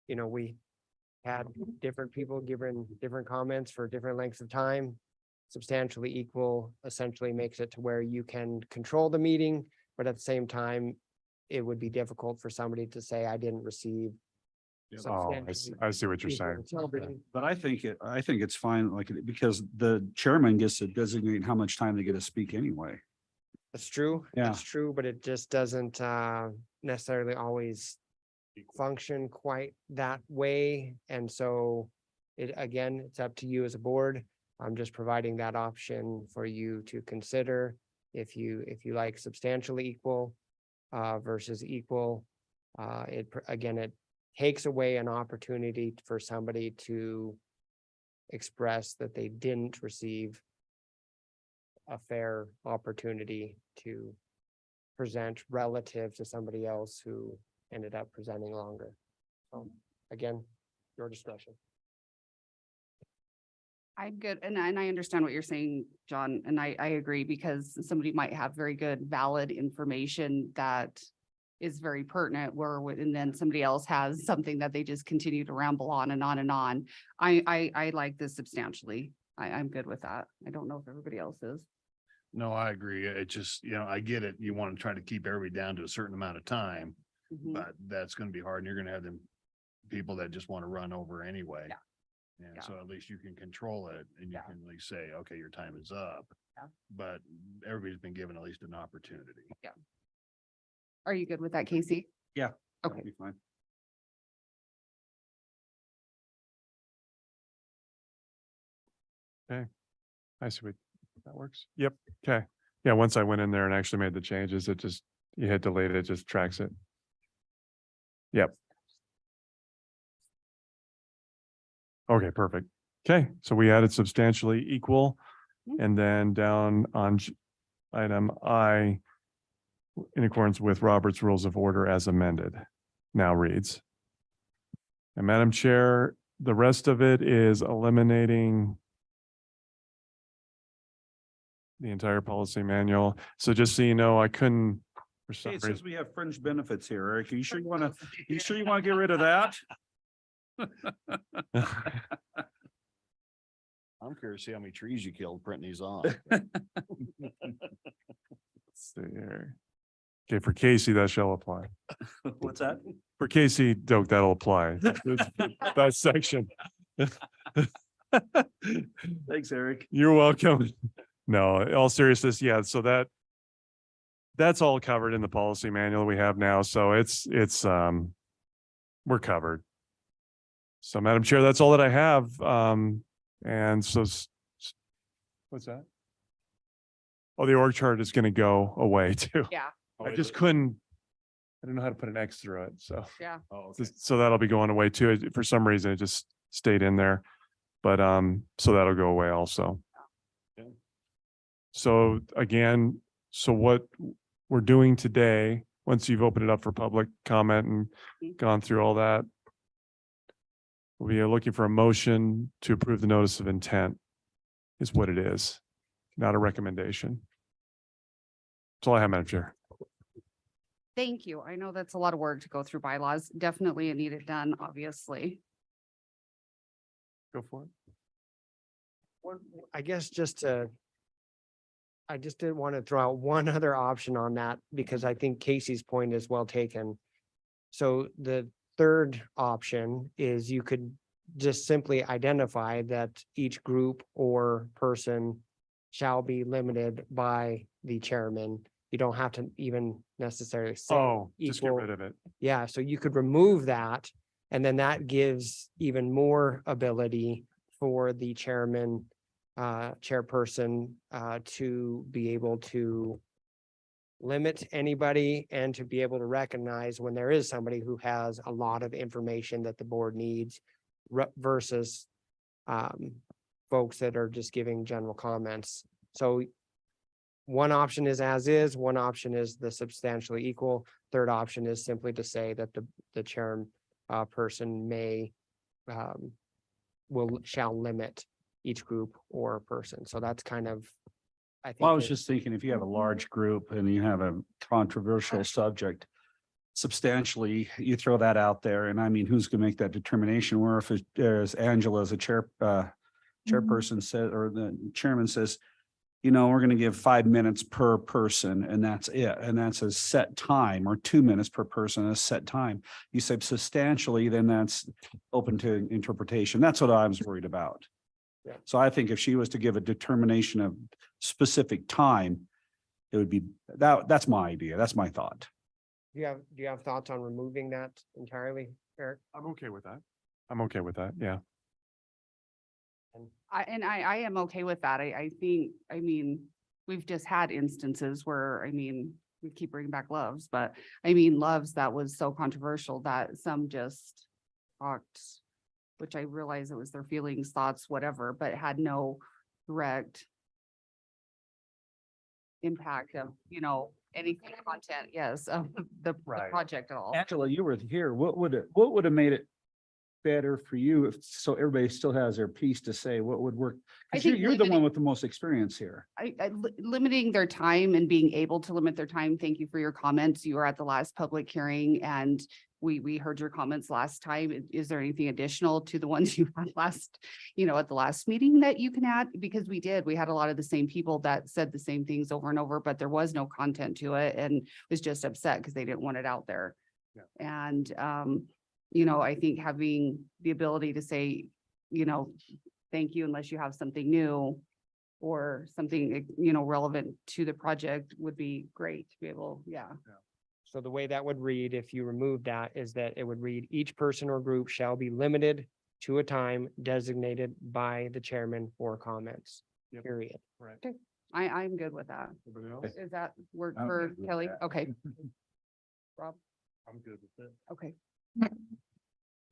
Speaker 10: we had different people giving different comments for different lengths of time. Substantially equal essentially makes it to where you can control the meeting, but at the same time, it would be difficult for somebody to say, I didn't receive.
Speaker 8: Oh, I see what you're saying.
Speaker 7: But I think it's fine, like, because the chairman gets to designate how much time they get to speak anyway.
Speaker 10: That's true.
Speaker 7: Yeah.
Speaker 10: It's true, but it just doesn't necessarily always function quite that way. And so it's up to you as a board. I'm just providing that option for you to consider if you like substantially equal versus equal. It takes away an opportunity for somebody to express that they didn't receive a fair opportunity to present relative to somebody else who ended up presenting longer. So again, your discretion.
Speaker 1: I'm good, and I understand what you're saying, John, and I agree, because somebody might have very good, valid information that is very pertinent and then somebody else has something that they just continue to ramble on and on and on. I like this substantially. I'm good with that. I don't know if everybody else is.
Speaker 2: No, I agree. It just, I get it. You want to try to keep everybody down to a certain amount of time,
Speaker 1: Mhm.
Speaker 2: but that's going to be hard and you're going to have them people that just want to run over anyway.
Speaker 1: Yeah.
Speaker 2: And
Speaker 1: Yeah.
Speaker 2: so at least you can control it and you
Speaker 1: Yeah.
Speaker 2: can at least say, okay, your time is up.
Speaker 1: Yeah.
Speaker 2: But everybody's been given at least an opportunity.
Speaker 1: Are you good with that, Casey?
Speaker 7: Yeah.
Speaker 1: Okay.
Speaker 7: That'd be fine.
Speaker 8: I see what, that works. Yep. Okay. Yeah, once I went in there and actually made the changes, it just, you hit delete, it just tracks it. Yep. Okay, perfect. Okay, so we added substantially equal.
Speaker 1: Mhm.
Speaker 8: And then down on item I, in accordance with Robert's Rules of Order as amended, now reads. And Madam Chair, the rest of it is eliminating the entire policy manual. So just so you know, I couldn't, for some
Speaker 7: Hey, it says
Speaker 8: reason.
Speaker 7: we have fringe benefits here, Eric. Are you sure you want to, get rid of that?
Speaker 2: I'm curious to see how many trees you killed printing these off.
Speaker 8: Let's see here. Okay, for Casey, that shall apply.
Speaker 7: What's that?
Speaker 8: For Casey, Doak, that'll apply. That section.
Speaker 7: Thanks, Eric.
Speaker 8: You're welcome. No, in all seriousness, yeah, so that's all covered in the policy manual we have now, so it's we're covered. So Madam Chair, that's all that I have. And so what's that? Oh, the org chart is gonna go away too.
Speaker 1: Yeah,
Speaker 8: I just couldn't, I don't know how to put an X through it, so.
Speaker 1: yeah.
Speaker 2: Oh, okay.
Speaker 8: So that'll be going away too. For some reason, it just stayed in there. But so that'll go away also.
Speaker 2: Okay.
Speaker 8: So again, so what we're doing today, once you've opened it up for public comment and gone through all that, we are looking for a motion to approve the notice of intent is what it is, not a recommendation. That's all I have, Madam Chair.
Speaker 1: Thank you. I know that's a lot of work to go through bylaws. Definitely it needed done, obviously.
Speaker 8: Go for it.
Speaker 10: I guess I just didn't want to throw out one other option on that because I think Casey's point is well taken. So the third option is you could just simply identify that each group or person shall be limited by the chairman. You don't have to even necessarily say.
Speaker 8: Oh, just get
Speaker 10: equal.
Speaker 8: rid of it.
Speaker 10: Yeah, so you could remove that, and then that gives even more ability for the chairman, chairperson, to be able to limit anybody and to be able to recognize when there is somebody who has a lot of information that the board needs versus folks that are just giving general comments. So one option is as is, one option is the substantially equal. Third option is simply to say that the chair person may shall limit each group or person. So that's kind of, I think.
Speaker 7: Well, I was
Speaker 10: that-
Speaker 7: just thinking, if you have a large group and you have a controversial subject, substantially, you throw that out there, and I mean, who's gonna make that determination? Where if there's Angela as a chairperson said, or the chairman says, we're gonna give 5 minutes per person and that's it. And that's a set time, or 2 minutes per person, a set time. You say substantially, then that's open to interpretation. That's what I was worried about.
Speaker 10: Yeah.
Speaker 7: So I think if she was to give a determination of specific time, it would be, that's my idea. That's my thought.
Speaker 10: Do you have thoughts on removing that entirely, Eric?
Speaker 8: I'm okay with that. I'm okay with that. Yeah.
Speaker 1: I am okay with that. I think, we've just had instances where, we keep bringing back Loves, but Loves, that was so controversial that some just talked, which I realize it was their feelings, thoughts, whatever, but had no direct impact of, anything content, yes, of the
Speaker 8: Right.
Speaker 1: project at all.
Speaker 7: Angela, you were here. What would have made it better for you if, so everybody still has their piece to say what would work?
Speaker 1: I
Speaker 7: Cause you're,
Speaker 1: think
Speaker 7: you're the one
Speaker 1: limiting-
Speaker 7: with the most experience here.
Speaker 1: Limiting their time and being able to limit their time. Thank you for your comments. You were at the last public hearing and we heard your comments last time. Is there anything additional to the ones you had last, at the last meeting that you can add? Because we had a lot of the same people that said the same things over and over, but there was no content to it and was just upset because they didn't want it out there. And, I think having the ability to say, thank you unless you have something new or something, relevant to the project would be great to be able, yeah.
Speaker 10: So the way that would read, if you remove that, is that it would read, each person or group shall be limited to a time designated by the chairman for comments, period.
Speaker 1: I'm good with that. Does that work
Speaker 3: I'm
Speaker 1: for
Speaker 3: good with
Speaker 1: Kelly?
Speaker 3: that.
Speaker 1: Okay. Rob,
Speaker 4: I'm good with it.
Speaker 1: okay.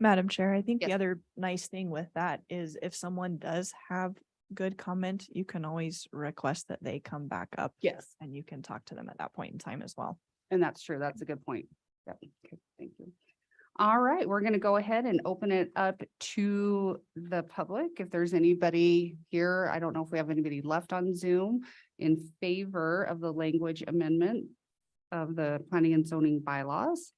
Speaker 5: Madam Chair, I think the
Speaker 1: Yes.
Speaker 5: other nice thing with that is if someone does have good comment, you can always request that they come back up
Speaker 1: Yes,
Speaker 5: and you can talk to them at that point in time as well.
Speaker 1: and that's true. That's a good point. Yep. Okay, thank you. All right, we're going to go ahead and open it up to the public. If there's anybody here, I don't know if we have anybody left on Zoom in favor of the language amendment of the planning and zoning bylaws.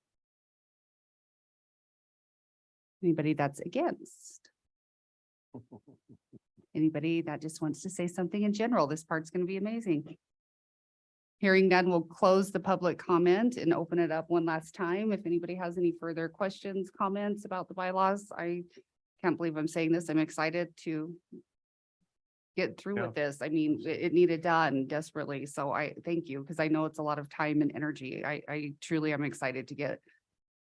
Speaker 1: Anybody that's against? Anybody that just wants to say something in general? This part's going to be amazing. Hearing none, we'll close the public comment and open it up one last time. If anybody has any further questions, comments about the bylaws, I can't believe I'm saying this. I'm excited to get through
Speaker 8: Yeah.
Speaker 1: with this. I mean, it needed done desperately. So I thank you because I know it's a lot of time and energy. I truly am excited to get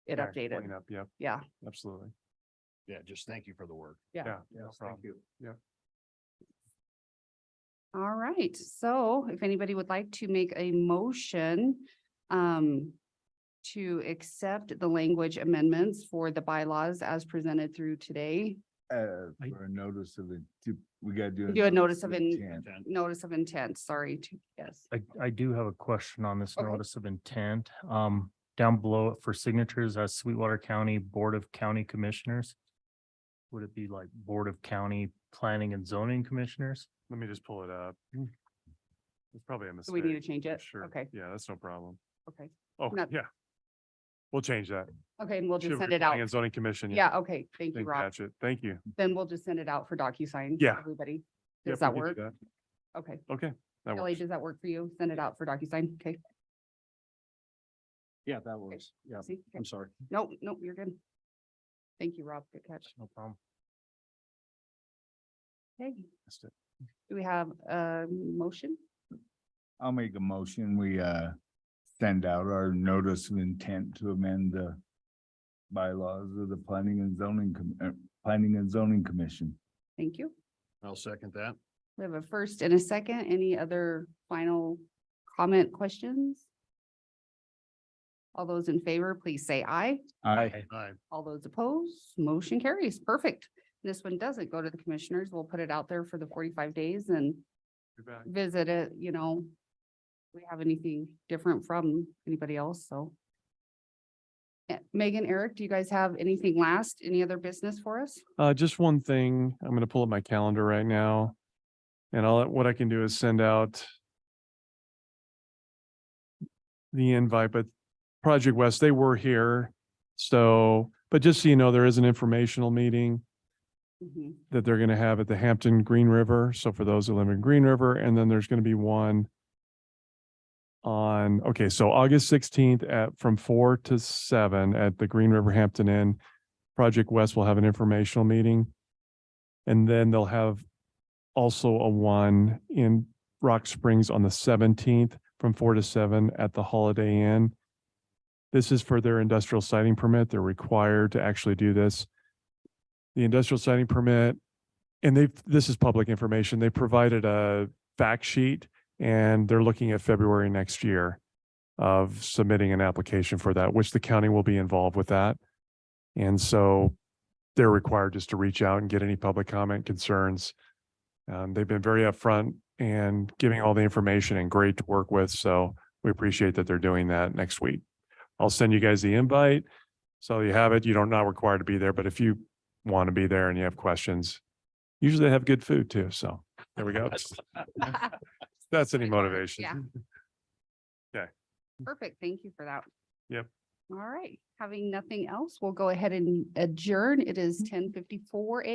Speaker 1: it
Speaker 8: Yeah,
Speaker 1: updated.
Speaker 8: clean up, Yep,
Speaker 1: Yeah,
Speaker 8: absolutely.
Speaker 2: Yeah, just thank you for the work.
Speaker 1: yeah.
Speaker 8: No problem.
Speaker 1: All right, so if anybody would like to make a motion to accept the language amendments for the bylaws as presented through today,
Speaker 3: For a notice of it, we gotta do.
Speaker 1: Do a notice of
Speaker 3: intent.
Speaker 1: notice of intent, sorry, yes.
Speaker 4: I do have a question on this
Speaker 1: Okay.
Speaker 4: notice of intent. Down below it for signatures as Sweetwater County Board of County Commissioners. Would it be like Board of County Planning and Zoning Commissioners?
Speaker 8: Let me just pull it up. It's probably a
Speaker 1: Do
Speaker 8: mistake.
Speaker 1: we need to change it?
Speaker 8: Sure.
Speaker 1: Okay,
Speaker 8: Yeah, that's no problem.
Speaker 1: okay,
Speaker 8: Oh,
Speaker 1: Not-
Speaker 8: yeah. We'll change that.
Speaker 1: okay, and we'll just
Speaker 8: Shiver
Speaker 1: send it
Speaker 8: Planning
Speaker 1: out.
Speaker 8: and Zoning Commission.
Speaker 1: Yeah, okay, thank you,
Speaker 8: Didn't
Speaker 1: Rob.
Speaker 8: catch it. Thank you.
Speaker 1: Then we'll just send it out for DocuSign.
Speaker 8: Yeah.
Speaker 1: Everybody,
Speaker 8: Yep,
Speaker 1: does that
Speaker 8: we can
Speaker 1: work?
Speaker 8: do
Speaker 1: Okay,
Speaker 8: Okay, that
Speaker 1: Kelly,
Speaker 8: works.
Speaker 1: does that work for you? Send it out for DocuSign, okay?
Speaker 7: Yeah, that works. Yeah,
Speaker 1: See? Okay.
Speaker 7: I'm sorry.
Speaker 1: Nope, nope, you're good. Thank you, Rob, good catch.
Speaker 4: No problem.
Speaker 1: Okay,
Speaker 8: Missed it.
Speaker 1: do we have a motion?
Speaker 3: I'll make a motion. We send out our notice of intent to amend the bylaws of the Planning and Zoning Commission.
Speaker 1: Thank you.
Speaker 2: I'll second that.
Speaker 1: We have a first and a second. Any other final comment, questions? All those in favor, please say aye.
Speaker 3: Aye.
Speaker 2: Aye.
Speaker 1: All those opposed, motion carries. Perfect. This one doesn't go to the commissioners. We'll put it out there for the 45 days and
Speaker 8: Be back.
Speaker 1: visit it, we have anything different from anybody else, so. Megan, Eric, do you guys have anything last? Any other business for us?
Speaker 8: Just one thing. I'm gonna pull up my calendar right now. And what I can do is send out the invite, but Project West, they were here. So, but just so you know, there is an informational meeting
Speaker 1: Mhm.
Speaker 8: that they're gonna have at the Hampton Green River. So for those who live in Green River, and then there's gonna be one so August 16th from 4 to 7 at the Green River Hampton Inn. Project West will have an informational meeting. And then they'll have also a one in Rock Springs on the 17th from 4 to 7 at the Holiday Inn. This is for their industrial siting permit. They're required to actually do this. The industrial siting permit, and this is public information. They provided a fact sheet and they're looking at February next year of submitting an application for that, which the county will be involved with that. And so they're required just to reach out and get any public comment concerns. They've been very upfront and giving all the information and great to work with. So we appreciate that they're doing that next week. I'll send you guys the invite. So you have it. You're not required to be there, but if you want to be there and you have questions. Usually they have good food too. So there we go. That's any motivation.
Speaker 1: Yeah. Perfect. Thank you for that.
Speaker 8: Yep.
Speaker 1: All right. Having nothing else, we'll go ahead and adjourn. It is 10:54 a.m.